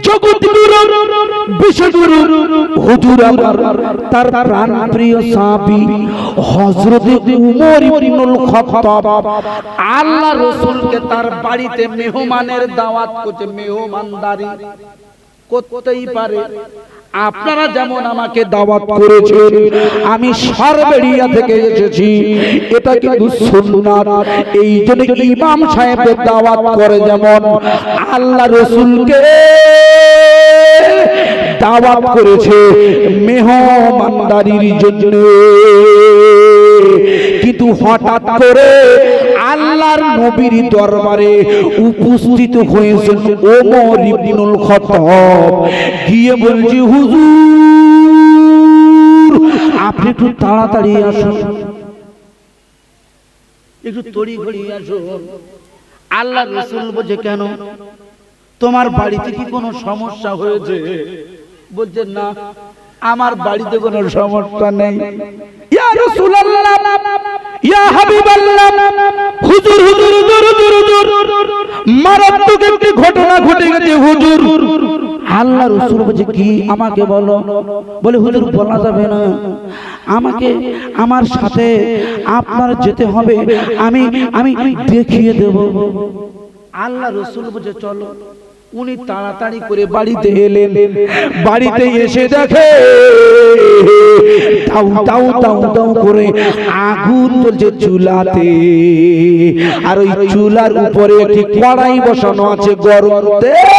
জগৎগুরু বিশ্বগুরু হুজুর আমার তার প্রাণ প্রিয় সাহাবী হযরত উমর ইবনুল খাত্তাব আল্লাহ রাসূলকে তার বাড়িতে মেহমানের দাওয়াত করতে, মেহমানদারি করতেই পারে। আপনারা যেমন আমাকে দাওয়াত করেছেন, আমি সারবেড়িয়া থেকে এসেছি, এটা কিন্তু সুন্নাত। এই জন্য ইমাম সাহেবের দাওয়াত করে যেমন আল্লাহ রাসূলকে দাওয়াত করেছে মেহমানদারির জন্য। কিন্তু হঠাৎ করে আল্লাহর নবীর দরবারে উপস্থিত হয়েছেন ওমর ইবনুল খাত্তাব। গিয়ে বলছি, হুজুর আপনি একটু তাড়াতাড়ি আসুন, একটু তড়িঘড়ি আসুন। আল্লাহর রাসূল বলছে, কেন তোমার বাড়িতে কি কোনো সমস্যা হয়েছে? বলছে, না আমার বাড়িতে কোনো সমস্যা নেই। ইয়া রাসূলুল্লাহ, ইয়া হাবিবাল্লাহ, হুজুর হুজুর হুজুর হুজুর মারাত্মক একটি ঘটনা ঘটে গেছে হুজুর। আল্লাহ রাসূল বলছে, কি আমাকে বলো। বলে, হুজুর বলা যাবে না, আমাকে আমার সাথে আপনার যেতে হবে, আমি আমি দেখিয়ে দেব। আল্লাহ রাসূল বলছে, চলো। উনি তাড়াতাড়ি করে বাড়িতে এলেন। বাড়িতে এসে দেখে দাউ দাউ দাউ দাউ করে আগুন জ্বলছে চুলাতে, আর ওই চুলার উপরে একটি কড়াই বসানো আছে গরম তেল,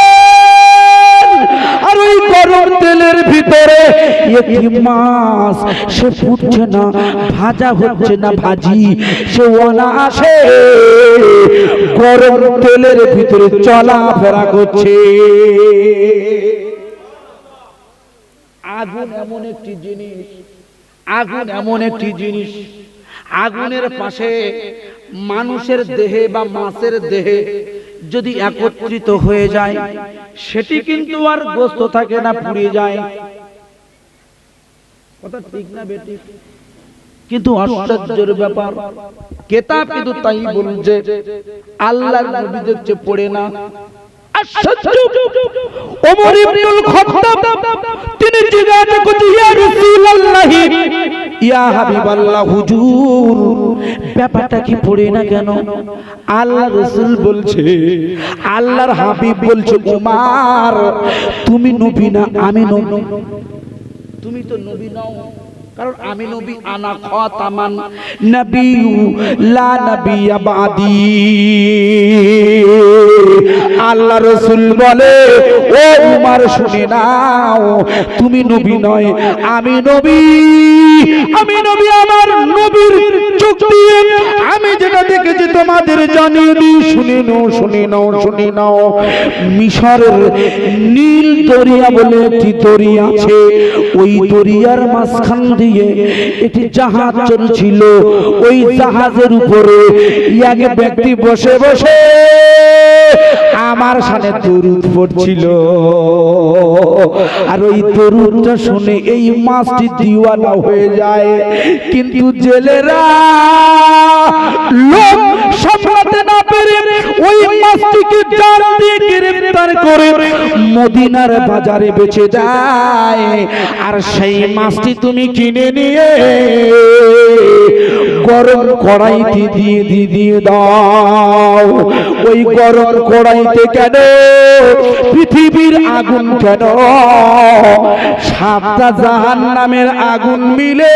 আর ওই গরম তেলের ভিতরে একটি মাছ, সে ফুটছে না, ভাজা হচ্ছে না ভাজি, সে অনায়াসে গরম তেলের ভিতরে চলাফেরা করছে। আগুন এমন একটি জিনিস, আগুন এমন একটি জিনিস, আগুনের পাশে মানুষের দেহে বা মাছের দেহে যদি একত্রিত হয়ে যায়, সেটি কিন্তু আর গোস্ত থাকে না, পুড়ে যায়। কথা ঠিক না বেটি? কিন্তু আশ্চর্যের ব্যাপার, কিতাব কিন্তু তাই বলছে, আল্লাহর নবী দেখছে পড়ে না। আশ্চর্য! ওমর ইবনুল খাত্তাব তিনি জিজ্ঞাসা করছে, ইয়া রাসূলুল্লাহ, ইয়া হাবিবাল্লাহ, হুজুর ব্যাপারটা কি পড়ে না কেন? আল্লাহ রাসূল বলছে, আল্লাহর হাবিব বলছে, ওমর তুমি নবী না, আমি নবী। তুমি তো নবী নও, কারণ আমি নবী, আনা খাতামান নবিয়্যু লা নবিয়্যা বাদি। আল্লাহ রাসূল বলে, ও উমর শুনে নাও, তুমি নবী নয়, আমি নবী। আমি নবী, আমার নবীর চোখ দিয়ে আমি যেটা দেখেছি তোমাদের জানিয়ে দিই, শুনে নাও, শুনে নাও, শুনে নাও। মিশরের নীল দরিয়া বলে একটি দরিয়া আছে, ওই দরিয়ার মাঝখান দিয়ে একটি জাহাজ চলছিল। ওই জাহাজের উপরে এক ব্যক্তি বসে বসে আমার সামনে দরুদ পড়ছিল, আর ওই দরুদটা শুনে এই মাছটি দিওয়ানা হয়ে যায়। কিন্তু জেলেরা লোক সামলাতে না পেরে ওই মাছটিকে জাল দিয়ে গ্রেফতার করে মদিনার বাজারে বেচে দেয়। আর সেই মাছটি তুমি কিনে নিয়ে গরম কড়াইতে দিয়ে দাও। ওই গরম কড়াইতে কেন পৃথিবীর আগুন, কেন 7টা জাহান্নামের আগুন মিলে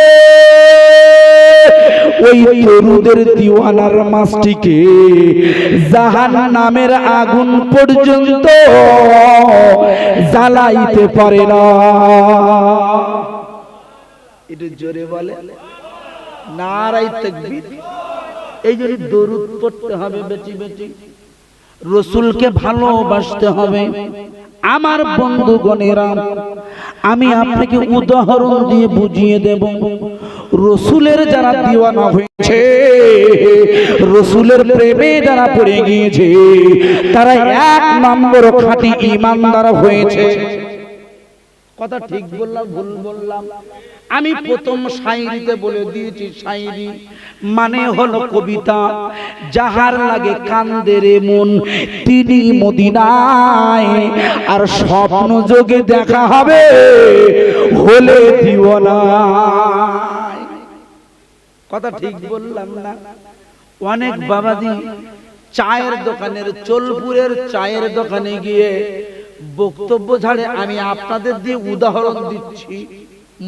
ওই তরুদের দিওয়ানার মাছটিকে জাহান্নামের আগুন পর্যন্ত জ্বালাইতে পারে না। এটা জোরে বলে নারায়ে তাকবীর। এই জন্য দরুদ পড়তে হবে বেশি বেশি, রাসূলকে ভালোবাসতে হবে। আমার বন্ধুগণেরা, আমি আপনাকে উদাহরণ দিয়ে বুঝিয়ে দেব। রাসূলের যারা দিওয়ানা হয়েছে, রাসূলের প্রেমে যারা পড়ে গিয়েছে, তারা 1 নম্বর খাঁটি ঈমানদার হয়েছে। কথা ঠিক বললাম ভুল বললাম? আমি প্রথম শায়রিতে বলে দিয়েছি, শায়রি মানে হলো কবিতা। যাহার লাগে কান্দে রে মন তিনি মদিনায়, আর স্বপ্ন যোগে দেখা হবে হলে দিওয়ানা। কথা ঠিক বললাম না? অনেক বাবাজি চায়ের দোকানের, চোলপুরের চায়ের দোকানে গিয়ে বক্তব্য ছাড়ে। আমি আপনাদের দিয়ে উদাহরণ দিচ্ছি,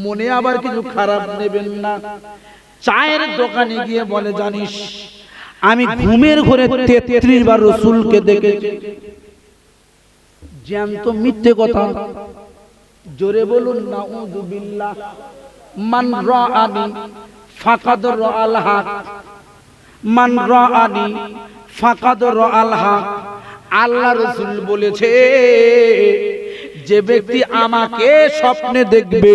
মনে আবার কিছু খারাপ নেবেন না। চায়ের দোকানে গিয়ে বলে, জানিস আমি ঘুমের ঘরে 33 বার রাসূলকে দেখেছি। জ্যান্ত মিথ্যে কথা, জোরে বলুন নাউযু বিল্লাহ। মান রাআনি ফাকাদ রাআল হক, মান রাআনি ফাকাদ রাআল হক। আল্লাহ রাসূল বলেছে, যে ব্যক্তি আমাকে স্বপ্নে দেখবে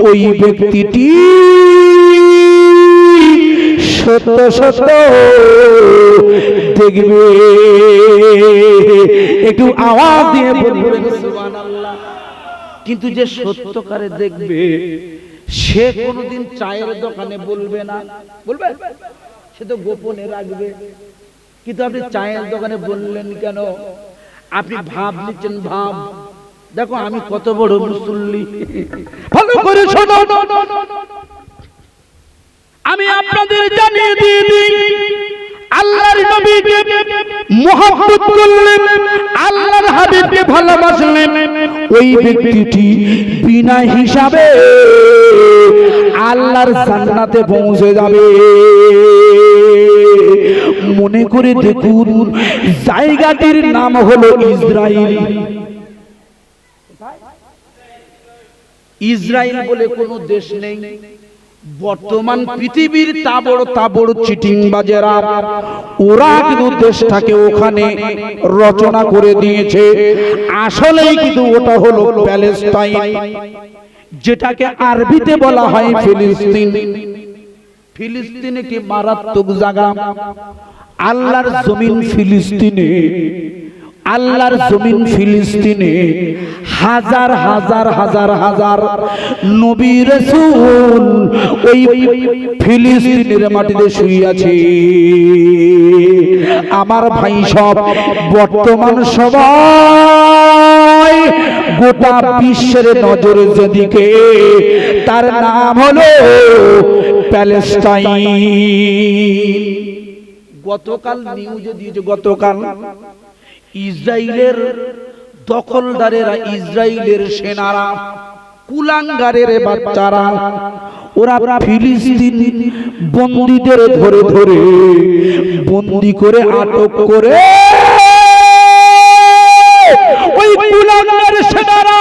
ওই ব্যক্তিটি সত্য সত্য দেখবে। একটু আওয়াজ দিয়ে বলবেন সুবহানাল্লাহ। কিন্তু যে সত্যকারে দেখবে সে কোনোদিন চায়ের দোকানে বলবে না, বলবে? সে তো গোপনে রাখবে। কিন্তু আপনি চায়ের দোকানে বললেন কেন? আপনি ভাব নিচ্ছেন, ভাব। দেখো আমি কত বড় মুসল্লি, ভালো করে শোনো। আমি আপনাদের জানিয়ে দিয়ে দিই, আল্লাহর নবীকে মুহাব্বত করলেন, আল্লাহর হাবিবকে ভালোবাসলেন, ওই ব্যক্তিটি বিনা হিসাবে আল্লাহর জান্নাতে পৌঁছে যাবে। মনে করে দেখুন, জায়গাটির নাম হলো ইসরাইল। ইসরাইল বলে কোনো দেশ নেই। বর্তমান পৃথিবীর তাবড় তাবড় চিটিংবাজেরা ওরা কিন্তু দেশটাকে ওখানে রচনা করে দিয়েছে। আসলেই কিন্তু ওটা হলো প্যালেস্টাইন, যেটাকে আরবিতে বলা হয় ফিলিস্তিন। ফিলিস্তিন একটি মারাত্মক জায়গা। আল্লাহর জমিন ফিলিস্তিনে, আল্লাহর জমিন ফিলিস্তিনে হাজার হাজার হাজার হাজার নবী রাসূল ওই ফিলিস্তিনের মাটিতে শুয়ে আছে। আমার ভাই সব বর্তমান সবাই গোটা বিশ্বের নজর যেদিকে, তার নাম হলো প্যালেস্টাইন। গতকাল নিউজে দিয়েছে, গতকাল ইসরায়েলের দখলদারেরা, ইসরায়েলের সেনারা, কুলাঙ্গারের বাচ্চারা, ওরা ফিলিস্তিন বন্দীদের ধরে ধরে বন্দী করে আটক করে ওই কুলাঙ্গার সেনারা,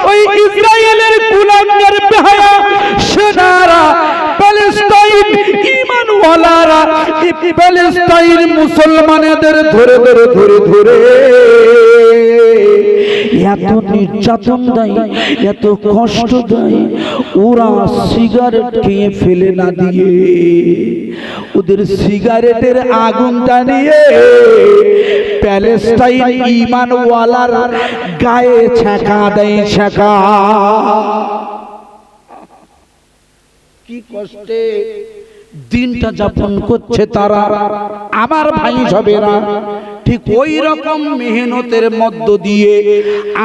ওই ইসরায়েলের কুলাঙ্গার বেহায়া সেনারা, প্যালেস্টাইন ঈমানওয়ালারা প্যালেস্টাইন মুসলমানদের ধরে ধরে ধরে ধরে এত নির্যাতন দেয়, এত কষ্ট দেয়। ওরা সিগারেট খেয়ে ফেলে না দিয়ে ওদের সিগারেটের আগুনটা নিয়ে প্যালেস্টাইন ঈমানওয়ালার গায়ে ছ্যাঁকা দেয়, ছ্যাঁকা। কি কষ্টে দিনটা যাপন করছে তারা। আমার ভাই সবেরা, ঠিক ওই রকম মেহনতের মধ্য দিয়ে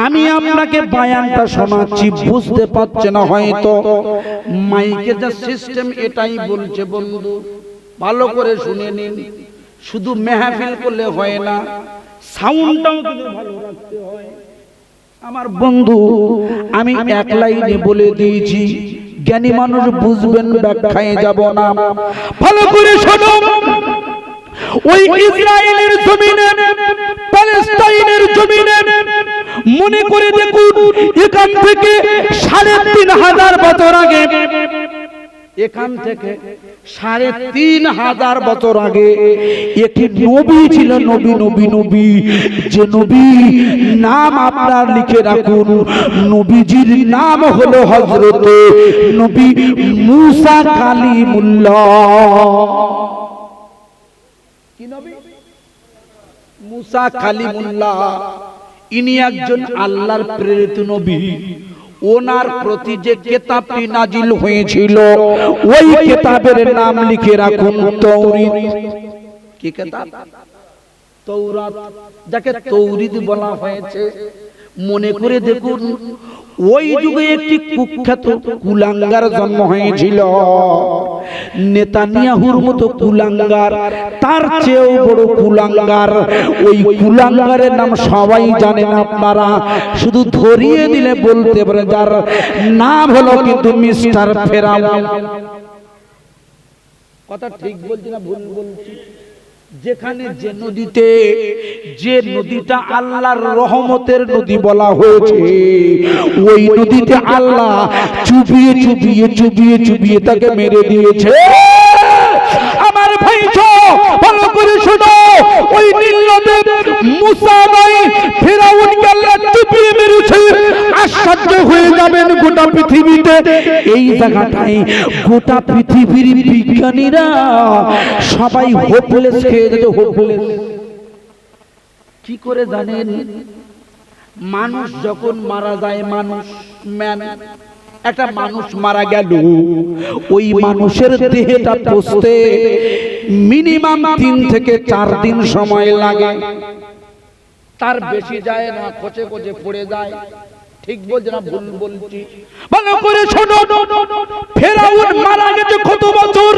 আমি আপনাকে বয়ানটা শোনাচ্ছি। বুঝতে পারছে না হয়তো, মাইকের যা সিস্টেম এটাই বলছে। বন্ধু ভালো করে শুনে নিন, শুধু মেহফিল করলে হয় না, সাউন্ডটাও কিন্তু ভালো রাখতে হয়। আমার বন্ধু, আমি এক লাইনে বলে দিয়েছি, জ্ঞানী মানুষ বুঝবেন, ব্যাখ্যায় যাব না। ভালো করে শোনো। ওই ইসরায়েলের জমিনে, প্যালেস্টাইনের জমিনে মনে করে দেখুন, এখান থেকে ৩৫০০ বছর আগে, এখান থেকে ৩৫০০ বছর আগে একটি নবী ছিল। নবী নবী নবী, যে নবী নাম আপনার লিখে রাখুন। নবীজির নাম হলো হযরত নবী মুসা কালিমুল্লাহ। কি নবী? মুসা কালিমুল্লাহ। ইনি একজন আল্লাহর প্রেরিত নবী। ওনার প্রতি যে কিতাবটি নাজিল হয়েছিল ওই কিতাবের নাম লিখে রাখুন তাওরাত। কি কিতাব? তাওরাত, যাকে তাওরাত বলা হয়েছে। মনে করে দেখুন, ওই যুগে একটি কুখ্যাত কুলাঙ্গার জন্ম হয়েছিল, নেতানিয়াহুর মতো কুলাঙ্গার, তার চেয়েও বড় কুলাঙ্গার। ওই কুলাঙ্গারের নাম সবাই জানেন আপনারা, শুধু ধরিয়ে দিলে বলতে পারে যার নাম হলো কিন্তু মিস্টার ফেরাউন। কথা ঠিক বলছি না ভুল বলছি? যেখানে যে নদীতে, যে নদীটা আল্লাহর রহমতের নদী বলা হয়েছে, ওই নদীতে আল্লাহ চুবিয়ে চুবিয়ে চুবিয়ে চুবিয়ে তাকে মেরে দিয়েছে। আমার ভাই ভালো করে শোনো, ওই নীল নদে মুসা নয় ফেরাউনকে আল্লাহ চুবিয়ে মেরেছে। আশ্চর্য হয়ে যাবেন গোটা পৃথিবীতে। এই জায়গাটায় গোটা পৃথিবীর বিজ্ঞানীরা সবাই হোপলেস খেয়ে গেছে। হোপলেস কি করে জানেন? মানুষ যখন মারা যায়, মানুষ একটা মানুষ মারা গেল, ওই মানুষের দেহটা পচতে মিনিমাম 3 থেকে 4 দিন সময় লাগে, তার বেশি যায় না, খচে খচে পড়ে যায়। ঠিক বলছি না ভুল বলছি? ভালো করে শোনো, ফেরাউন মারা গেছে কত বছর?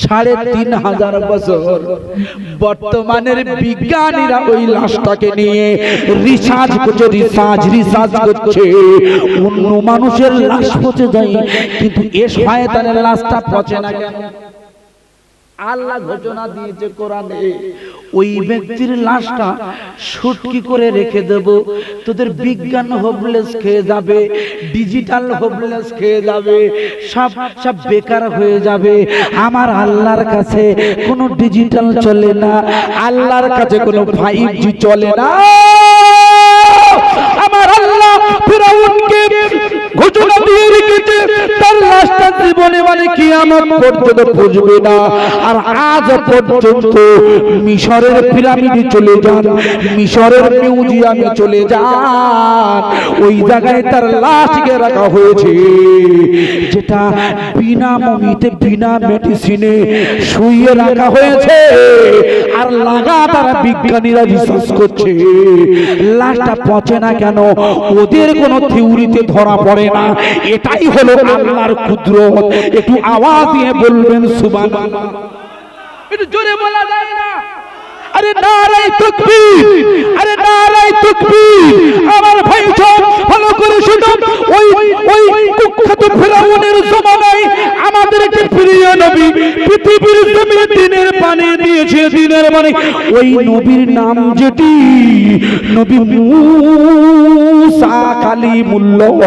3500 বছর। বর্তমানের বিজ্ঞানীরা ওই লাশটাকে নিয়ে রিসার্চ করছে। অন্য মানুষের লাশ পচে যায়, কিন্তু এ শয়তানের লাশটা পচে না কেন? আল্লাহ ঘোষণা দিয়েছে কোরআনে, ওই ব্যক্তির লাশটা শুটকি করে রেখে দেব। তোদের বিজ্ঞান হোপলেস খেয়ে যাবে, ডিজিটাল হোপলেস খেয়ে যাবে, সব বেকার হয়ে যাবে। আমার আল্লাহর কাছে কোনো ডিজিটাল চলে না, আল্লাহর কাছে কোনো 5G চলে না। আমার আল্লাহ ফিরাউনকে ঘোষণা দিয়ে রেখেছে, তার লাশটা জীবনে মানে কিয়ামত পর্যন্ত বুঝবে না। আর আজ পর্যন্ত মিশরের পিরামিডে চলে যান, মিশরের মিউজিয়ামে চলে যান, ওই জায়গায় তার লাশকে রাখা হয়েছে, যেটা বিনা মমিতে বিনা মেডিসিনে শুইয়ে রাখা হয়েছে। আর লাগাতার বিজ্ঞানীরা রিসার্চ করছে লাশটা পচে না কেন। ওদের কোনো থিওরিতে ধরা পড়ে না। এটাই হলো আল্লাহর কুদরত। একটু আওয়াজ দিয়ে বলবেন সুবহানাল্লাহ। একটু জোরে বলা যায় না? আরে নারায়ে তাকবীর, আরে নারায়ে তাকবীর। আমার ভাই সব ভালো করে শুনুন, ওই কুখ্যাত ফেরাউনের জমানায় আমাদের একটি প্রিয় নবী পৃথিবীর জমিনে দিনের পানি দিয়েছে। দিনের মানে ওই নবীর নাম যেটি নবী মুসা কালিমুল্লাহ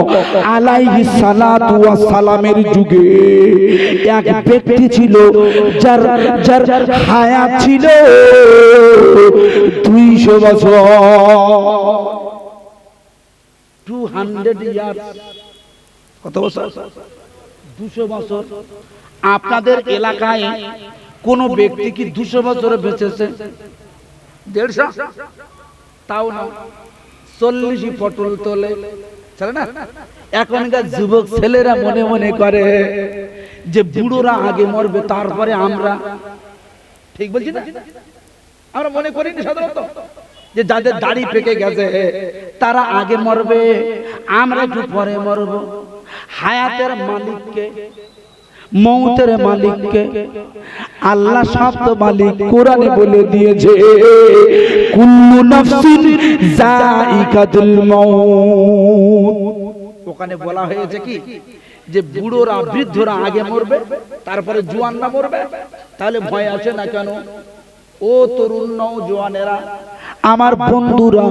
আলাইহিস সালাতু ওয়াস সালামের যুগে এক ব্যক্তি ছিল যার হায়াত ছিল 200 বছর, 200 ইয়ার্স। কত বছর? 200 বছর। আপনাদের এলাকায় কোন ব্যক্তি কি 200 বছরে বেঁচেছে? 150? তাও না, 40 পটল তোলে, চলে না? এখনকার যুবক ছেলেরা মনে মনে করে যে বুড়োরা আগে মরবে, তারপরে আমরা। ঠিক বলছি না? আমরা মনে করি না সাধারণত যে যাদের দাড়ি পেকে গেছে তারা আগে মরবে, আমরা একটু পরে মরব। হায়াতের মালিককে, মৌতের মালিককে আল্লাহ শব্দ মালিক কোরআনে বলে দিয়েছে, কুল্লু নাফসিন যায়িকাতুল মাউত। ওখানে বলা হয়েছে কি যে বুড়োরা বৃদ্ধরা আগে মরবে, তারপরে জওয়ানরা মরবে। তাহলে ভয় আছে না কেন? ও তরুণ নওজোয়ানেরা, আমার বন্ধুরা,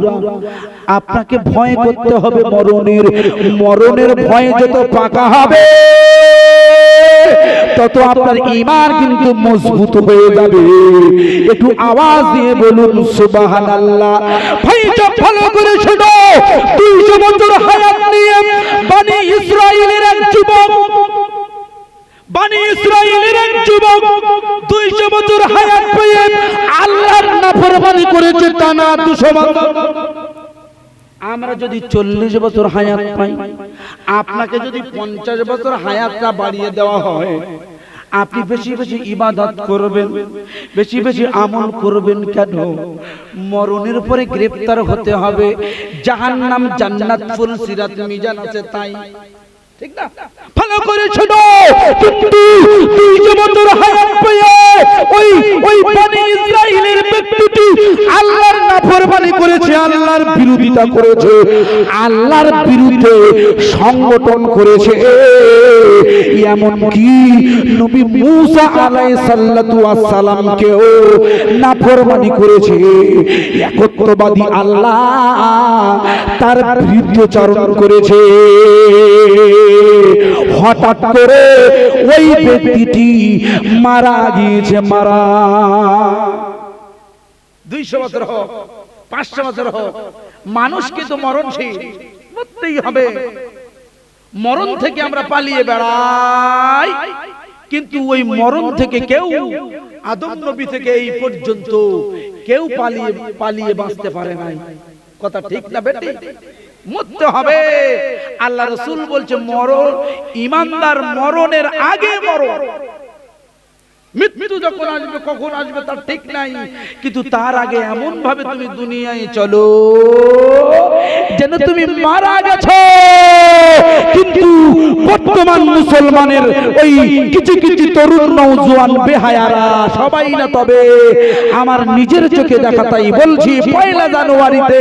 আপনাকে ভয় করতে হবে মরণের। মরণের ভয় যত পাকা হবে তত আপনার ঈমান কিন্তু মজবুত হয়ে যাবে। একটু আওয়াজ দিয়ে বলুন সুবহানাল্লাহ। ভাই সব ভালো করে শোনো, 200 বছর হায়াত নিয়ে বনি ইসরাইলের এক যুবক বনি ইসরাইলের এক যুবক 200 বছর হায়াত পেয়ে আল্লাহর নাফরমানি করেছে টানা 200 বছর। আমরা যদি 40 বছর হায়াত পাই, আপনাকে যদি 50 বছর হায়াতটা বাড়িয়ে দেওয়া হয়, আপনি বেশি বেশি ইবাদত করবেন, বেশি বেশি আমল করবেন। কেন? মরণের পরে গ্রেফতার হতে হবে। জাহান্নাম জান্নাত ফুল সিরাত মিজান আছে তাই, ঠিক না? ভালো করে শোনো, কিন্তু 200 বছর হায়াত পেয়ে ওই বনি ইসরাইলের ব্যক্তিটি আল্লাহর নাফরমানি করেছে, আল্লাহর বিরোধিতা করেছে, আল্লাহর বিরুদ্ধে সংগঠন করেছে। এমন কি নবী মুসা আলাইহিস সালাতু ওয়াস সালামকেও নাফরমানি করেছে। একত্ববাদী আল্লাহ তার বিরুদ্ধাচরণ করেছে। হঠাৎ করে ওই ব্যক্তিটি মারা গিয়েছে। মারা 200 বছর হোক, 500 বছর হোক, মানুষকে তো মরণশীল, মরতেই হবে। মরণ থেকে আমরা পালিয়ে বেড়াই, কিন্তু ওই মরণ থেকে কেউ, আদম নবী থেকে এই পর্যন্ত কেউ পালিয়ে বাঁচতে পারে নাই। কথা ঠিক না বেটি? মরতে হবে। আল্লাহ রাসূল বলছে মরণ, ঈমানদার মরণের আগে মরণ। মৃত্যু যখন আসবে, কখন আসবে তার ঠিক নাই, কিন্তু তার আগে এমন ভাবে তুমি দুনিয়ায় চলো যেন তুমি মারা গেছো। কিন্তু বর্তমান মুসলমানের ওই কিছু কিছু তরুণ নওজোয়ান বেহায়ারা সবাই না, তবে আমার নিজের চোখে দেখা, তাই বলছি, 1 জানুয়ারিতে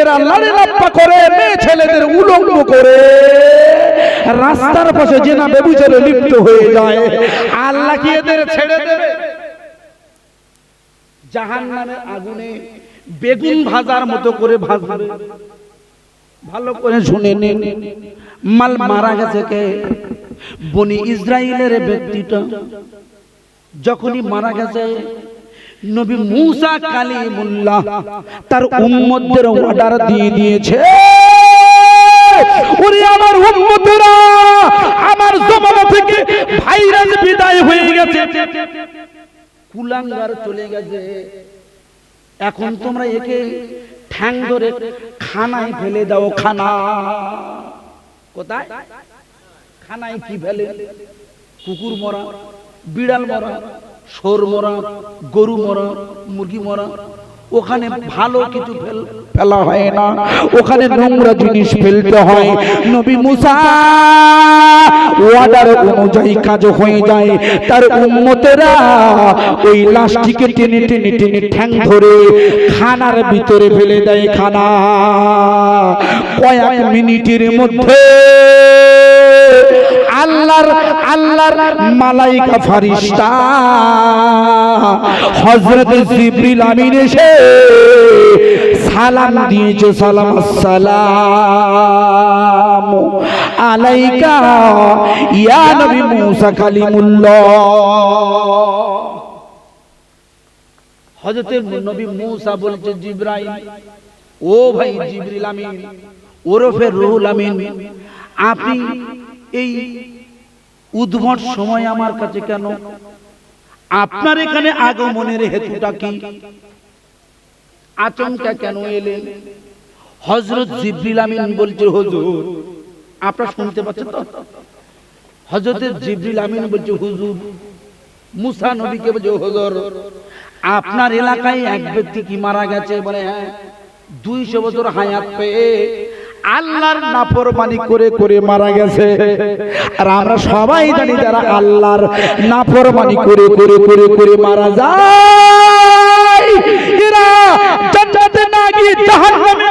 এরা লাড়ে লাপ্পা করে, মেয়ে ছেলেদের উলঙ্গ করে রাস্তার পাশে জেনা ব্যভিচারে লিপ্ত হয়ে যায়। আল্লাহ কি এদের ছেড়ে দেবে? জাহান্নামের আগুনে বেগুন ভাজার মতো করে ভাজবে। ভালো করে শুনে নিন, মারা গেছে কে? বনি ইসরাইলের ব্যক্তিটা যখনই মারা গেছে, নবী মুসা কালিমুল্লাহ তার উম্মতদের অর্ডার দিয়ে দিয়েছে, ওরে আমার উম্মতেরা, আমার জমানা থেকে ভাইরাস বিদায় হয়ে গেছে, কুলাঙ্গার চলে গেছে। এখন তোমরা একে ঠ্যাং ধরে খানায় ফেলে দাও। খানা কোথায়? খানায় কি ফেলে? কুকুর মরা, বিড়াল মরা, শোর মরা, গরু মরা, মুরগি মরা। ওখানে ভালো কিছু ফেলা হয় না, ওখানে নোংরা জিনিস ফেলতে হয়। নবী মুসা অর্ডার অনুযায়ী কাজ হয়ে যায়। তার উম্মতেরা ওই লাশটিকে টেনে টেনে টেনে ঠ্যাং ধরে খানার ভিতরে ফেলে দেয়। খানা কয়েক মিনিটের মধ্যে আল্লাহর মালাইকা ফারিস্তা হযরত জিবরিল আমিন এসে সালাম দিয়েছে, সালাম আসসালামু আলাইকা ইয়া নবী মুসা কালিমুল্লাহ। হযরত নবী মুসা বলছে, জিবরাইল, ও ভাই জিবরিল আমিন ওরফে রুহুল আমিন, আপনি এই উদ্ভট সময় আমার কাছে কেন? আপনার এখানে আগমনের হেতুটা কি? আচমকা কেন এলেন? হযরত জিবরিল আমিন বলছে, হুজুর, আপনারা শুনতে পাচ্ছেন তো? হযরত জিবরিল আমিন বলছে, হুজুর, মুসা নবীকে বলছে, হুজুর, আপনার এলাকায় এক ব্যক্তি কি মারা গেছে? বলে হ্যাঁ, 200 বছর হায়াত পেয়ে আল্লাহর নাফরমানি করে করে মারা গেছে। আর আমরা সবাই জানি যারা আল্লাহর নাফরমানি করে করে করে করে মারা যায়, এরা জান্নাতে না গিয়ে জাহান্নামে।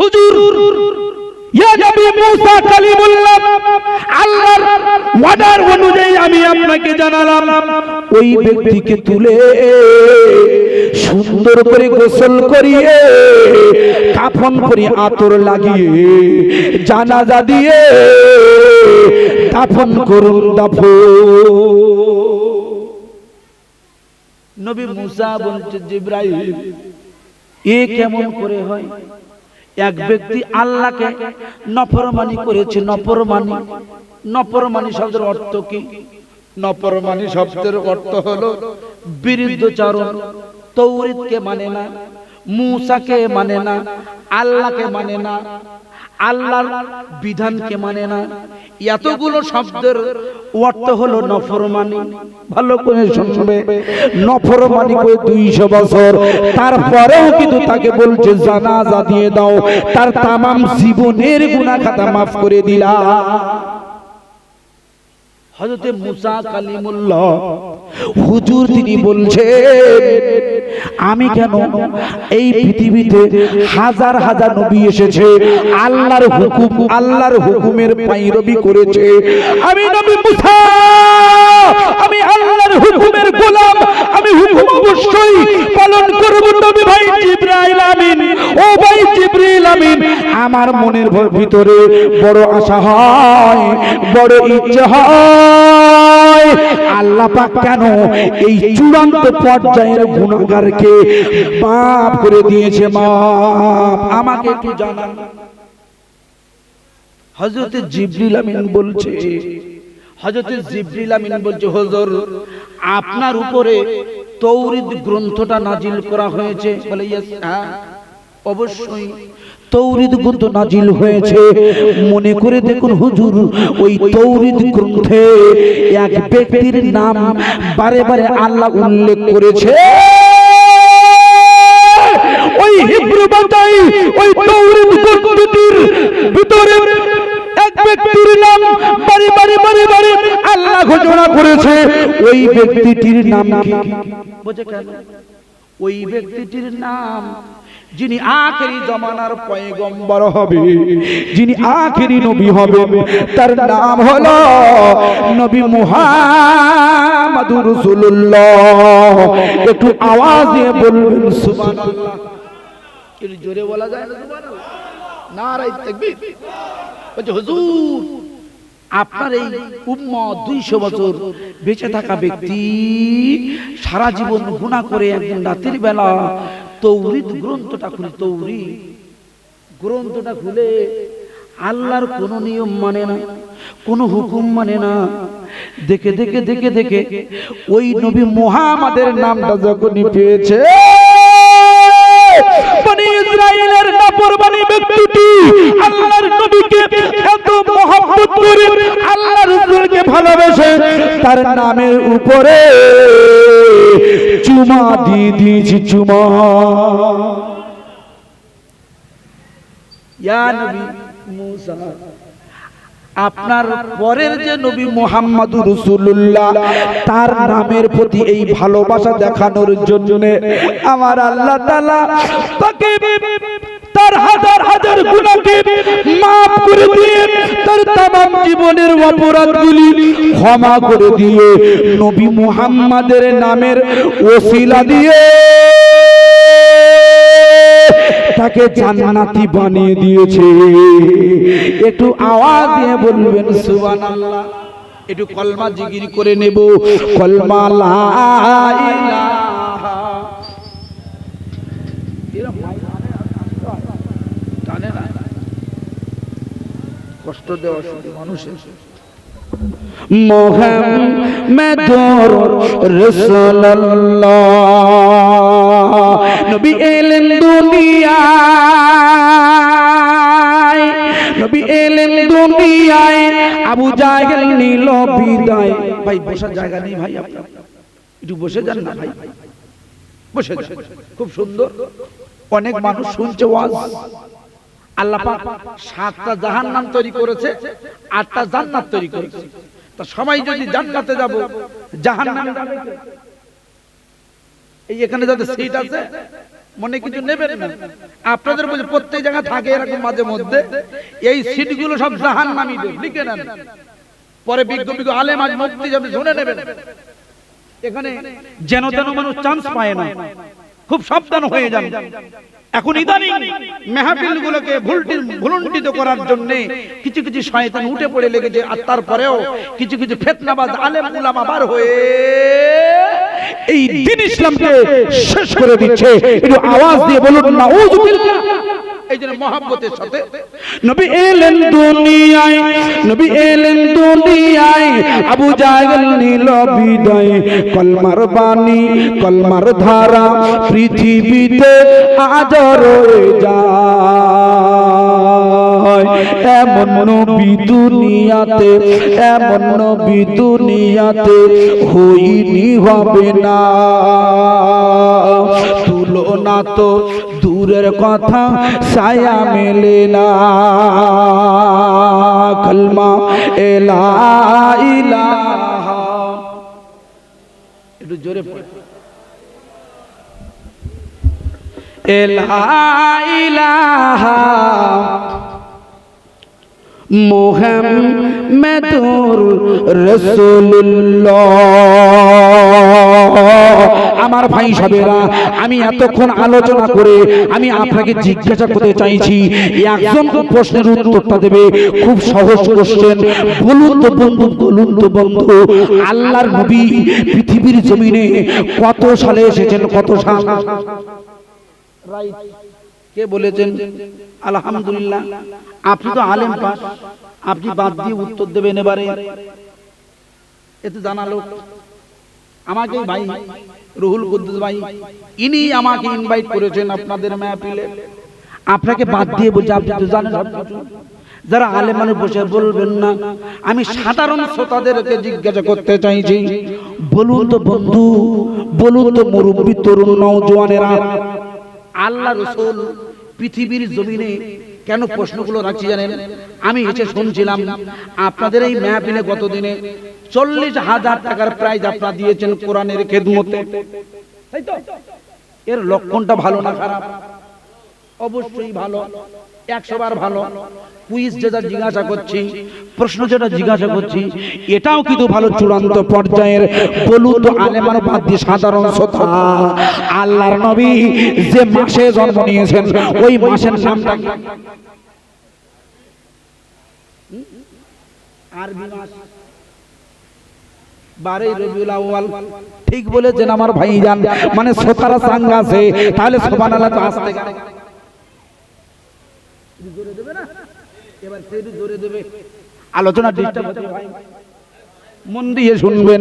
হুজুর, ইয়া নবী মুসা কালিমুল্লাহ, আল্লাহর ওয়াদার অনুযায়ী আমি আপনাকে জানালাম, ওই ব্যক্তিকে তুলে সুন্দর করে গোসল করিয়ে কাফন করে আতর লাগিয়ে জানাজা দিয়ে দাফন করুন। দাফন। নবী মুসা বলছে, জিবরাইল, এ কেমন করে হয়? এক ব্যক্তি আল্লাহকে নফরমানি করেছে। নফরমানি শব্দের অর্থ কি? নফরমানি শব্দের অর্থ হলো বিরুদ্ধচারণ। তৌরাতকে মানে না, মুসাকে মানে না, আল্লাহকে মানে না, আল্লাহর বিধানকে মানে না। এতগুলো শব্দের অর্থ হলো নফরমানি। ভালো করে শুনবে, নফরমানি করে 200 বছর, তারপরেও কিন্তু তাকে বলছে জানাজা দিয়ে দাও, তার তামাম জীবনের গুনাহ খাতা মাফ করে দিলাম। হযরতে মুসা কালিমুল্লাহ হুজুর তিনি বলছেন, আমি কেন এই পৃথিবীতে হাজার হাজার নবী এসেছে, আল্লাহর হুকুমের পায়রবি করেছে, আমি নবী মুসা, আমি আল্লাহর হুকুমের গোলাম, আমি হুকুম অবশ্যই পালন করব। নবী ভাই জিবরাইল আমিন, ও ভাই জিবরিল আমিন, আমার মনের ভিতরে বড় আশা হয়, বড় ইচ্ছে হয়, আল্লাহ পাক কেন এই চূড়ান্ত পর্যায়ের গুনাহগারকে মাফ করে দিয়েছে, মাফ আমাকে একটু জানান। হযরত জিবরিল আমিন বলছে, হুজুর আপনার উপরে তৌরাত গ্রন্থটা নাজিল করা হয়েছে। বলে ইয়েস, হ্যাঁ অবশ্যই তৌরাত গ্রন্থ নাজিল হয়েছে। মনে করে দেখুন হুজুর, ওই তৌরাত গ্রন্থে এক ব্যক্তির নাম বারে বারে আল্লাহ উল্লেখ করেছে। ওই হিব্রু ভাষায় ওই তৌরাত গ্রন্থটির ভিতরে এক ব্যক্তির নাম বারে বারে আল্লাহ ঘোষণা করেছে। ওই ব্যক্তিটির নাম কি? বুঝে কেন? ওই ব্যক্তিটির নাম যিনি আখেরি জামানার পয়গম্বর হবে, যিনি আখেরি নবী হবে, তার নাম হলো নবী মুহাম্মদুর রাসূলুল্লাহ। একটু আওয়াজ দিয়ে বলবেন সুবহানাল্লাহ। এর জোরে বলা যায় না সুবহানাল্লাহ? নারায়ে তাকবীর। বলছে হুজুর আপনার এই উম্মত 200 বছর বেঁচে থাকা ব্যক্তি সারা জীবন গুনাহ করে একদিন রাতের বেলা তৌরাত গ্রন্থটা খুলে, তৌরাত গ্রন্থটা খুলে আল্লাহর কোন নিয়ম মানে না, কোন হুকুম মানে না। দেখে দেখে দেখে দেখে ওই নবী মুহাম্মাদের নামটা যখনই পেয়েছে, বনি ইসরাইলের নাফরমানি ব্যক্তিটি আল্লাহর নবীকে এত মহব্বত করে, আল্লাহর রাসূলকে ভালোবেসে তার নামের উপরে চুমা দিয়ে দিয়েছে, চুমা। ইয়া নবী মুসা, আপনার পরের যে নবী মুহাম্মদুর রাসূলুল্লাহ, তার নামের প্রতি এই ভালোবাসা দেখানোর জন্য আমার আল্লাহ তাআলা তাকে তার হাজার হাজার গুনাহকে maaf করে দিয়ে, তার तमाम জীবনের অপরাধগুলি ক্ষমা করে দিয়ে নবী মুহাম্মাদের নামের ওসিলা দিয়ে তাকে জান্নাতি বানিয়ে দিয়েছে। একটু আওয়াজ দিয়ে বলবেন সুবহানাল্লাহ। একটু কলমা জিকির করে নেব, কলমা লা ইলাহা। কষ্ট দেওয়া শুধু মানুষের। মুহাম্মাদুর রাসূলুল্লাহ নবী এলেন দুনিয়ায়, নবী এলেন দুনিয়ায়, আবু জাহেল নিল বিদায়। ভাই বসার জায়গা নেই ভাই, আপনার একটু বসে যান না ভাই, বসে যান। খুব সুন্দর, অনেক মানুষ শুনছে ওয়াজ। আল্লাহ পাক 7টা জাহান্নাম তৈরি করেছে, 8টা জান্নাত তৈরি করেছে। তো সবাই যদি জান্নাতে যাব, জাহান্নামে যাবে কে? এই এখানে যাদের সিট আছে মনে কিছু নেবেন না, আপনাদের বলে প্রত্যেক জায়গা থাকে এরকম মাঝে মধ্যে, এই সিটগুলো সব জাহান্নামীদের, লিখে নেন। পরে বিজ্ঞ আলেম আজ মুক্তি যাবে, শুনে নেবেন। এখানে যেন তেন মানুষ চান্স পায় না, খুব সাবধান হয়ে যান। এখন ইদানিং মেহফিলগুলোকে ভুলুণ্ঠিত করার জন্য কিছু কিছু শয়তান উঠে পড়ে লেগেছে, আর তারপরেও কিছু কিছু ফিতনাবাজ আলেম উলামা বার হয়ে এই দ্বীন ইসলামকে শেষ করে দিচ্ছে। একটু আওয়াজ দিয়ে বলুন নাউযুবিল্লাহ। এই জন্য মহব্বতের সাথে নবী এলেন দুনিয়ায়, নবী এলেন দুনিয়ায়, আবু জাহেল নিল বিদায়। কলমার বাণী কলমার ধারা পৃথিবীতে আজ রয়ে যায়। এমন নবী দুনিয়াতে, এমন নবী দুনিয়াতে হইনি হবে না। তুলনা তো দূরের কথা, ছায়া মেলে না। কলমা লা ইলাহা, একটু জোরে পড়ে, লা ইলাহা মুহাম্মাদুর রাসূলুল্লাহ। আমার ভাই সাহেবেরা, আমি এতক্ষণ আলোচনা করে আমি আপনাকে জিজ্ঞাসা করতে চাইছি, একজন প্রশ্নের উত্তরটা দেবে, খুব সহজ কোশ্চেন। বলুন তো বন্ধু, বলুন তো বন্ধু, আল্লাহর নবী পৃথিবীর জমিনে কত সালে এসেছেন? কত সাল? কে বলেছেন? আলহামদুলিল্লাহ। আপনি তো আলেম পাস, আপনি বাদ দিয়ে উত্তর দেবেন। এবারে এতে জানালো আমাকে ভাই রুহুল কুদ্দুস ভাই, ইনি আমাকে ইনভাইট করেছেন আপনাদের মাহফিলে। আপনাকে বাদ দিয়ে বলছি, আপনি তো জানেন সবকিছু। যারা আলেম মানুষ বসে বলবেন না, আমি সাধারণ শ্রোতাদেরকে জিজ্ঞাসা করতে চাইছি, বলুন তো বন্ধু, বলুন তো মুরব্বী, তরুণ, নওজোয়ানেরা, আল্লাহ রাসূল পৃথিবীর জমিনে কেন প্রশ্নগুলো রাখছি জানেন? আমি এসে শুনছিলাম আপনাদের এই মাহফিলে গত দিনে 40,000 টাকার প্রাইজ আপনারা দিয়েছেন কোরআনের খেদমতে, তাই তো? এর লক্ষণটা ভালো না খারাপ? অবশ্যই ভালো, 100 বার ভালো। কুইজ যেটা জিজ্ঞাসা করছি, প্রশ্ন যেটা জিজ্ঞাসা করছি, এটাও কিন্তু ভালো, চূড়ান্ত পর্যায়ের। বলুন তো আলেমান বাদ দিয়ে সাধারণ শ্রোতা, আল্লাহর নবী যে মাসে জন্ম নিয়েছেন ওই মাসের নামটা কি? আরবি মাস 12 রবিউল আউয়াল। ঠিক বলেছেন আমার ভাইজান, মানে শ্রোতারা সাঙ্গা আছে, তাহলে সুবহানাল্লাহ তো আসতে গেলে জোরে দেবে না? এবার সেটা জোরে দেবে। আলোচনা ডিস্টার্ব হচ্ছে ভাই, মন দিয়ে শুনবেন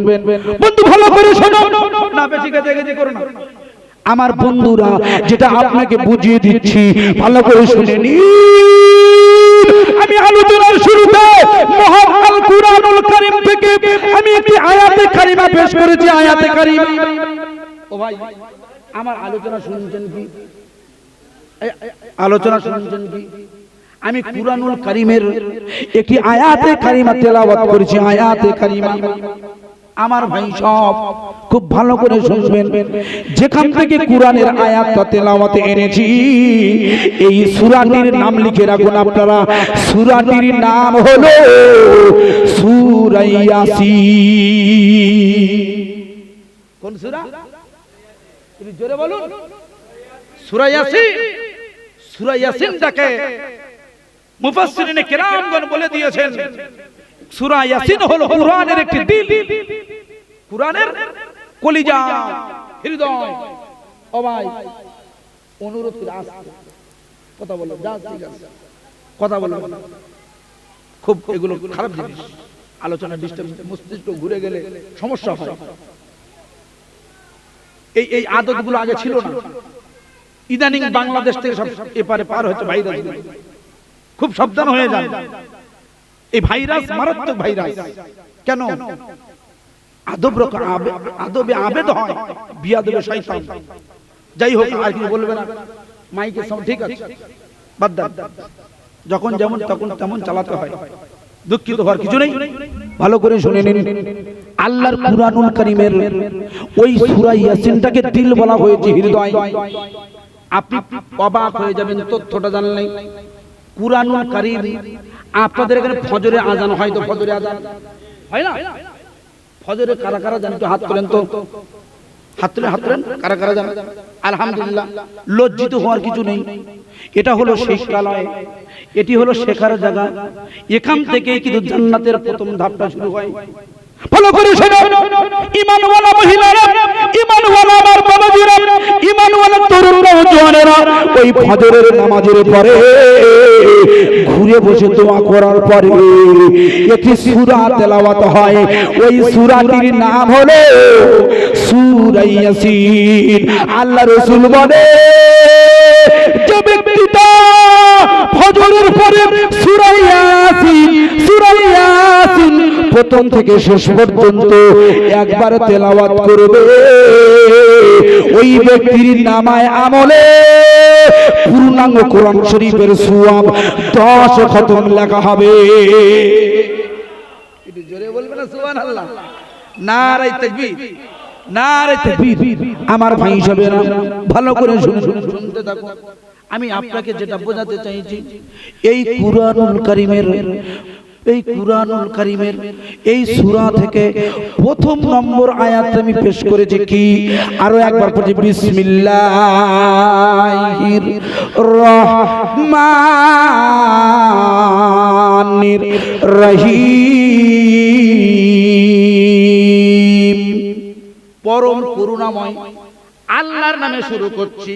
বন্ধু, ভালো করে শোনো, না বেশি গেজে করো না। আমার বন্ধুরা, যেটা আপনাকে বুঝিয়ে দিচ্ছি, ভালো করে শুনে নিন। আমি আলোচনার শুরুতে মহান কুরআনুল কারীম থেকে আমি একটি আয়াতে কারিমা পেশ করেছি। আয়াতে কারিমা, ও ভাই আমার আলোচনা শুনছেন কি? আলোচনা শুনছেন কি? আমি কুরআনুল কারীমের একটি আয়াতে কারিমা তেলাওয়াত করেছি। আয়াতে কারিমা আমার ভাই সব খুব ভালো করে শুনবেন। যেখান থেকে কুরআনের আয়াতটা তেলাওয়াতে এনেছি, এই সূরাটির নাম লিখে রাখুন আপনারা। সূরাটির নাম হলো সূরা ইয়াসিন। কোন সূরা? তুমি জোরে বলুন। সূরা ইয়াসিন। সূরা ইয়াসিনটাকে মুফাসসিরিনে কিরামগণ বলে দিয়েছেন, সূরা ইয়াসিন হলো কুরআনের একটি দিল, কুরআনের কলিজা, হৃদয়। ও ভাই অনুরোধ করে আসতে কথা বলো, যা ঠিক আছে কথা বলো। খুব এগুলো খারাপ জিনিস, আলোচনা ডিস্টার্ব, মস্তিষ্ক ঘুরে গেলে সমস্যা হয়। এই আদতগুলো আগে ছিল না, ইদানিং বাংলাদেশ থেকে সব এপারে পার হচ্ছে ভাইরাস। খুব সাবধান হয়ে যান, এই ভাইরাস মারাত্মক ভাইরাস। কেন? আদবে আবেদ হয়, বিয়াদবে শয়তান। যাই হোক, আর কিছু বলবে না, মাইকে সব ঠিক আছে, বাদ দাও। যখন যেমন তখন তেমন চালাতে হয়, দুঃখিত হওয়ার কিছু নেই। ভালো করে শুনে নিন, আল্লাহর কুরআনুল কারীমের ওই সূরা ইয়াসিনটাকে দিল বলা হয়েছে, হৃদয়। আপনি অবাক হয়ে যাবেন তথ্যটা জানলে। কুরআনুল কারীম, আপনাদের এখানে ফজরে আজান হয় তো? ফজরে আজান হয় না? ফজরে কারা কারা জানেন তো? হাত তোলেন তো, হাত তোলেন, হাত তোলেন। কারা কারা জানেন? আলহামদুলিল্লাহ। লজ্জিত হওয়ার কিছু নেই, এটা হলো শিক্ষালয়, এটি হলো শেখার জায়গা। এখান থেকেই কিন্তু জান্নাতের প্রথম ধাপটা শুরু হয়। ভালো করে শোনো, ঈমানওয়ালা মহিলারা, ঈমানওয়ালা আমার বাবাজিরা, ঈমানওয়ালা তরুণ নওজোয়ানেরা, ওই ওই ফজরের নামাজের পরে ঘুরে বসে দোয়া করার পরে একটি সূরা তেলাওয়াত হয়। ওই সূরাটির নাম হলো সূরা ইয়াসিন। আল্লাহ রাসূল বলে, যে ব্যক্তিটা ফজরের পরে সূরা ইয়াসিন প্রথম থেকে শেষ পর্যন্ত একবার তেলাওয়াত করবে, ওই ব্যক্তির নামায় আমলে পূর্ণাঙ্গ কোরআন শরীফের সওয়াব 10 খতম লেখা হবে। একটু জোরে বলবে না সুবহানাল্লাহ? নারে তাকবীর, নারে তাকবীর। আমার ভাই হিসাবে ভালো করে শুনতে থাকো। আমি আপনাকে যেটা বোঝাতে চাইছি, এই কুরআনুল কারীমের এই সূরা থেকে প্রথম নম্বর আয়াত আমি পেশ করেছি কি, আরো একবার পড়ি, বিসমিল্লাহির রহমানির রহিম। পরম করুণাময় আল্লাহর নামে শুরু করছি।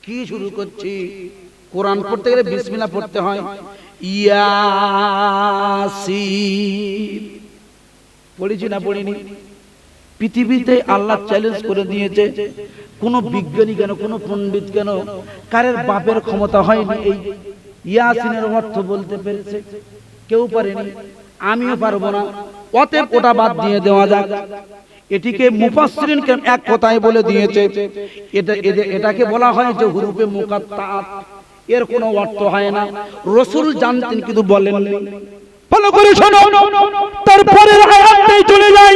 কি শুরু করছি? কোরআন পড়তে গেলে বিসমিল্লাহ পড়তে হয়। ইয়াসিন পড়েছি না পড়িনি? পৃথিবীতে আল্লাহ চ্যালেঞ্জ করে দিয়েছে, কোন বিজ্ঞানী কেন, কোন পণ্ডিত কেন, কারের বাপের ক্ষমতা হয়নি এই ইয়াসিনের অর্থ বলতে পেরেছে? কেউ পারেনি, আমিও পারবো না। অতএব ওটা বাদ দিয়ে দেওয়া যাক। এটিকে মুফাসসিরিন এক কথায় বলে দিয়েছে, এটাকে বলা হয় যে হুরুফে মুকাত্তাআত। এর কোনো অর্থ হয় না, রাসূল জানতেন কিন্তু বলেননি। ভালো করে শোনো, তারপরের আয়াতে চলে যাই,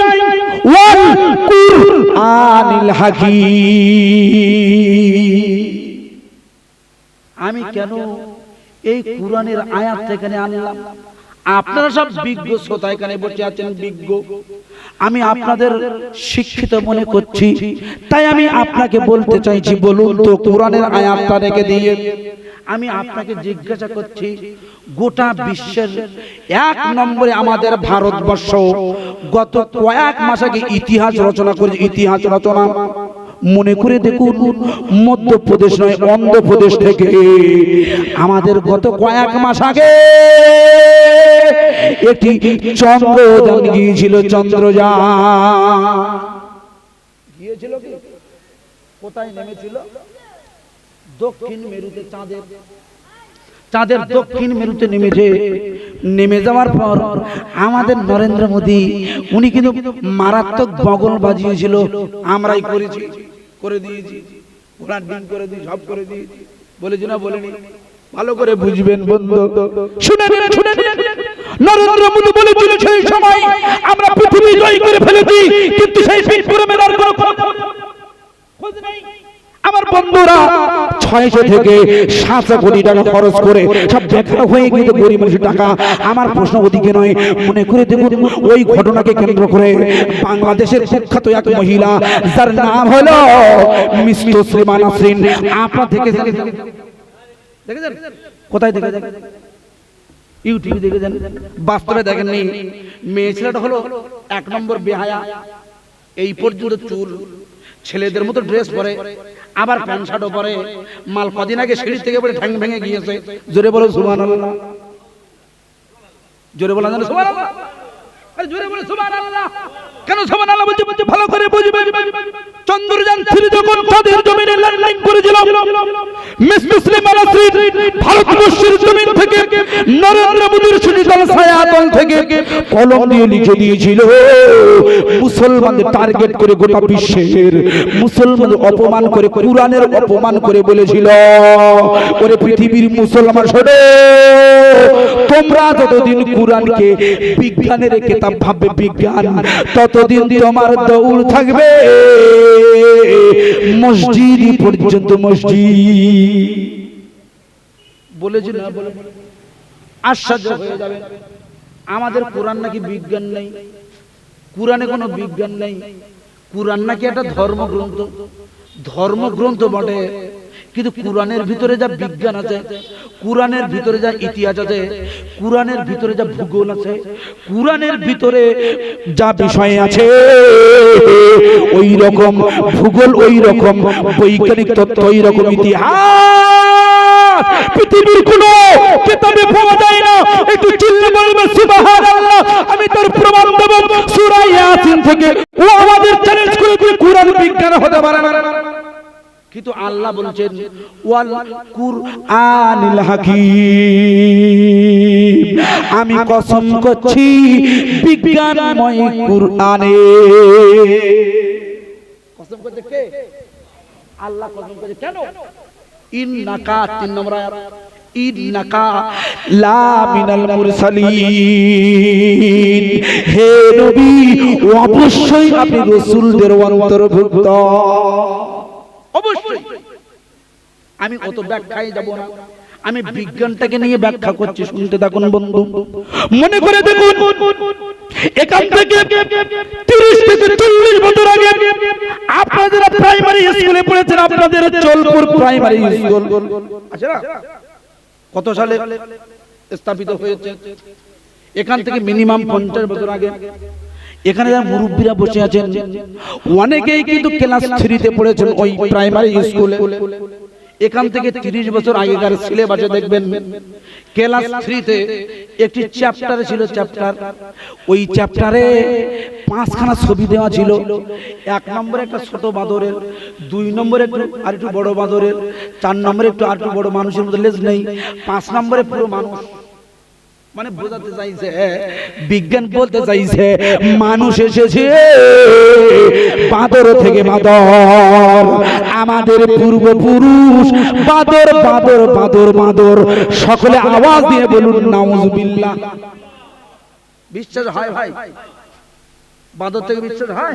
ওয়াল কুরআনিল হাকীম। আমি কেন এই কোরআনের আয়াত এখানে আনলাম? আপনারা সব বিজ্ঞ শ্রোতা এখানে বসে আছেন, বিজ্ঞ। আমি আপনাদের শিক্ষিত মনে করছি, তাই আমি আপনাকে বলতে চাইছি, বলুন তো কোরআনের আয়াতটা রেখে দিয়ে আমি আপনাকে জিজ্ঞাসা করছি, গোটা বিশ্বের এক নম্বরে আমাদের ভারতবর্ষ গত কয়েক মাস আগে ইতিহাস রচনা করেছে। ইতিহাস রচনা মনে করে দেখুন, মধ্যপ্রদেশ নয়, অন্ধ্রপ্রদেশ থেকে আমাদের গত কয়েক মাস আগে একটি চন্দ্রযান গিয়েছিল। চন্দ্রযান গিয়েছিল কি? কোথায় নেমেছিল? দক্ষিণ মেরুতে, চাঁদের দক্ষিণ মেরুতে নেমেছে। নেমে যাওয়ার পর আমাদের নরেন্দ্র মোদী, উনি কিন্তু মারাত্মক বগল বাজিয়েছিল। আমরাই করেছি, করে দিয়েছি, ঘোড়ার ডিম করে দিই, সব করে দিয়েছি। বলেছি না বলেনি? ভালো করে বুঝবেন বন্ধু, শুনে নরেন্দ্র মোদী বলেছিল সেই সময় আমরা পৃথিবী জয় করে ফেলেছি, কিন্তু সেই বিক্রমের আর কোনো খোঁজ নেই। আমার বন্ধুরা 600 থেকে 700 কোটি টাকা খরচ করে সব দেখা হয়ে গিয়ে গরিব মানুষের টাকা। আমার প্রশ্ন ওদিকে নয়, মনে করে দেখুন ওই ঘটনাকে কেন্দ্র করে বাংলাদেশের কুখ্যাত এক মহিলা, যার নাম হলো মিস তসলিমা নাসরিন। আপনারা দেখেছেন? কোথায় দেখেছেন? ইউটিউবে দেখেছেন? বাস্তবে দেখেননি? মেয়ে ছেলেটা হলো 1 নম্বর বেহায়া। এই পর্যন্ত চুল, ছেলেদের মতো ড্রেস পরে, আবার প্যান্ট শার্টও পরে। মাল কদিন আগে সিঁড়ি থেকে পড়ে ঠ্যাং ভেঙে গিয়েছে। জোরে বলো সুবহানাল্লাহ। জোরে বলা জানো সুবহানাল্লাহ? আরে জোরে বলো সুবহানাল্লাহ। কেন সুবহানাল্লাহ বলতে বলতে ভালো করে বুঝবে। চন্দ্রযান 3 যখন তাদের জমিনে ল্যান্ডিং করেছিল, মিস তসলিমা নাসরিন ভারতবর্ষের জমিন থেকে নরেন্দ্র মোদীর সুনীতাল ছায়াতল থেকে কলম দিয়ে লিখে দিয়েছিল, মুসলমানদের টার্গেট করে গোটা বিশ্বের মুসলমানদের অপমান করে, কুরআনের অপমান করে বলেছিল, ওরে পৃথিবীর মুসলমান শোনো, তোমরা যতদিন কুরআনকে বিজ্ঞানের কিতাব ভাববে, বিজ্ঞান, ততদিন তোমার দৌড় থাকবে মসজিদ পর্যন্ত। মসজিদ বলেছি না? বলে আশ্চর্য হয়ে যাবে। আমাদের কোরআন নাকি বিজ্ঞান নেই, কোরআনে কোনো বিজ্ঞান নেই। কোরআন নাকি একটা ধর্মগ্রন্থ। ধর্মগ্রন্থ বটে, কিন্তু কোরআনের ভিতরে যা বিজ্ঞান আছে, কোরআনের ভিতরে যা ইতিহাস আছে, কোরআনের ভিতরে যা ভূগোল আছে, কোরআনের ভিতরে যা বিষয় আছে, ওই রকম ভূগোল, ওই রকম বৈজ্ঞানিক তত্ত্ব, ওই রকম ইতিহাস পৃথিবীর কোন কিতাবে পাওয়া যায় না। একটু চিল্লে বলবে সুবহানাল্লাহ। আমি তার প্রমাণ দেব সূরা ইয়াসিন থেকে। ও আমাদের চ্যালেঞ্জ করে দিয়ে কোরআন বিজ্ঞান হতে পারে না, কিন্তু আল্লাহ বলছেন ওয়াল কুরআনিল হাকীম, আমি কসম করছি বিজ্ঞানময় কোরআনে। কসম করছে কে? আল্লাহ কসম করছে। কেন? ইন্নাকা 3 নম্বর আয়াত, ইন্নাকা লা মিনাল মুরসালিন, হে নবী অবশ্যই আপনি রাসূলদের অন্তর্ভুক্ত। অবশ্যই। আমি অত ব্যাখ্যায় যাব না, আমি বিজ্ঞানটাকে নিয়ে ব্যাখ্যা করছি, শুনতে থাকুন বন্ধু। মনে করে দেখুন, এখান থেকে 30 থেকে 40 বছর আগে আপনারা প্রাইমারি স্কুলে পড়েছেন, আপনাদের চলপুর প্রাইমারি স্কুল আছে না? কত সালে স্থাপিত হয়েছে? এখান থেকে মিনিমাম 50 বছর আগে এখানে যারা মুরব্বীরা বসে আছেন, অনেকেই কিন্তু ক্লাস 3 তে পড়েছেন ওই প্রাইমারি স্কুলে। এখান থেকে 30 বছর আগেকার সিলেবাসে দেখবেন ক্লাস 3 তে একটি চ্যাপ্টার ছিল, চ্যাপ্টার, ওই চ্যাপ্টারে 5খানা ছবি দেওয়া ছিল। 1 নম্বরে একটা ছোট বাঁদরের, 2 নম্বরে একটু আর একটু বড় বাঁদরের, 4 নম্বরে একটু আর একটু বড় মানুষের মতো লেজ নেই, 5 নম্বরে পুরো মানুষ। মানে বোঝাতে চাইছে, বিজ্ঞান বলতে চাইছে মানুষ এসেছে বাঁদর থেকে। বাঁদর আমাদের পূর্বপুরুষ, বাঁদর বাঁদর বাঁদর বাঁদর। সকলে আওয়াজ দিয়ে বলুন নাউজুবিল্লাহ। বিশ্বাস হয় ভাই? বাঁদর থেকে বিশ্বাস হয়?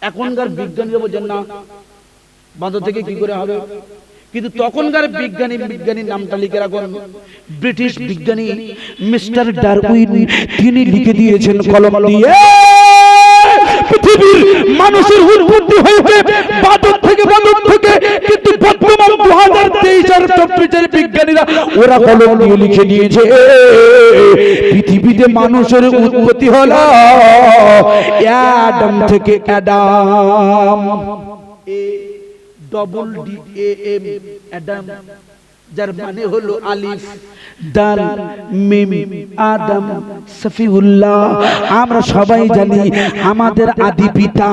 এখনকার বিজ্ঞানীরা বলেন না বাঁদর থেকে কি করে হবে, কিন্তু তখনকার বিজ্ঞানীর নামটা লিখে রাখুন। ব্রিটিশ বিজ্ঞানী মিস্টার ডারউইন, তিনি লিখে দিয়েছেন কলম দিয়ে, পৃথিবীর মানুষের উৎপত্তি হয়েছে বাঁদর থেকে, বাঁদর থেকে। কিন্তু বর্তমান 2023 আর 24 বিজ্ঞানীরা ওরা কলম দিয়ে লিখে দিয়েছে পৃথিবীতে মানুষের উৎপত্তি হলো অ্যাডাম থেকে। অ্যাডাম, ADAM, অ্যাডাম, যার মানে হলো আলিফ দাল মিম, আদম সফিউল্লাহ। আমরা সবাই জানি আমাদের আদি পিতা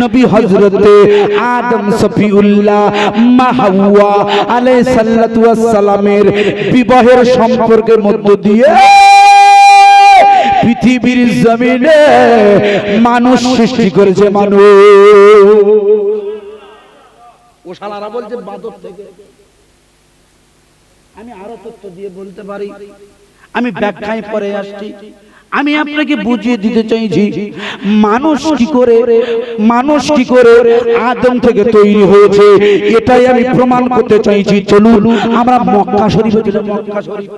নবী হযরত আদম সফিউল্লাহ মা হাওয়া আলাইহিস সালাতু ওয়াস সালামের বিবাহের সম্পর্কের মধ্য দিয়ে পৃথিবীর জমিনে মানুষ সৃষ্টি করেছে। মানুষ, ও শালারা বলছে বাঁদর থেকে। আমি আরো তথ্য দিয়ে বলতে পারি, আমি ব্যাখ্যায় পরে আসছি। আমি আপনাকে বুঝিয়ে দিতে চাইছি মানুষ কি করে আদম থেকে তৈরি হয়েছে, এটাই আমি প্রমাণ করতে চাইছি। চলুন আমরা মক্কা শরীফে চলে। মক্কা শরীফ